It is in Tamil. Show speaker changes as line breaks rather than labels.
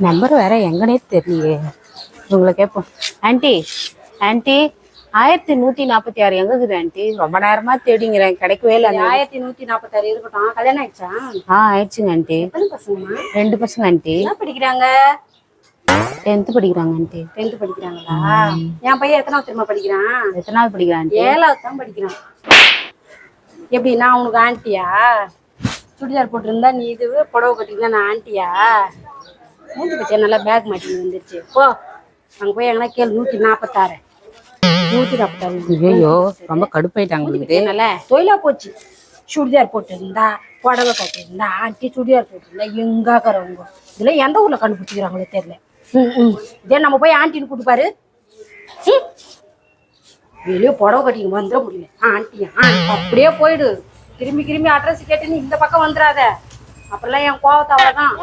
நம்பர் வேற எங்கனே தெரியலையே. உங்களை கேட்போம். ஆன்ட்டி ஆன்ட்டி 1146 எங்க இருக்குது ஆன்ட்டி? ரொம்ப நேரமா தேடிங்கிறேன், கிடைக்கவே இல்லை.
1146 இருக்கட்டும். கல்யாணம் ஆயிடுச்சா?
ஆயிடுச்சுங்க ஆன்ட்டி.
எத்தனை பசங்கம்மா?
2 பசங்க ஆன்ட்டி.
என்ன படிக்கிறாங்க?
10th படிக்கிறாங்க ஆன்ட்டி.
10th படிக்கிறாங்களா? என் பையன் எத்தனாவது தெரியுமா படிக்கிறான்?
எத்தனாவது படிக்கிறான் ஆன்ட்டி?
7வது தான் படிக்கிறான். எப்படி நான் உனக்கு ஆண்டியா? சுடிதார் போட்டிருந்தா நீ இது புடவை கட்டிருந்தா நான் ஆண்டியா? மூஞ்சி பச்சை நல்லா பேக் மாட்டி வந்துருச்சு. போ அங்கே போய் எங்கன்னா கேளு. 146 146.
ஐயோ ரொம்ப கடுப்பாயிட்டாங்க.
நல்லா தொழிலா போச்சு. சுடிதார் போட்டிருந்தா புடவை கட்டிருந்தா ஆண்டி, சுடிதார் போட்டிருந்தா எங்காக்கிறவங்க இதுல எந்த ஊர்ல கண்டுபிடிச்சிக்கிறாங்களோ தெரியல. இதே நம்ம போய் ஆண்டின்னு கூட்டுப்பாரு. வெளியே புடவை கட்டிங்க வந்துட முடியல. ஆண்டியா அப்படியே போயிடு. திரும்பி அட்ரஸ் கேட்டுன்னு இந்த பக்கம் வந்துடாத. அப்புறம்லாம் என் கோவத்தை அவ்வளவுதான்.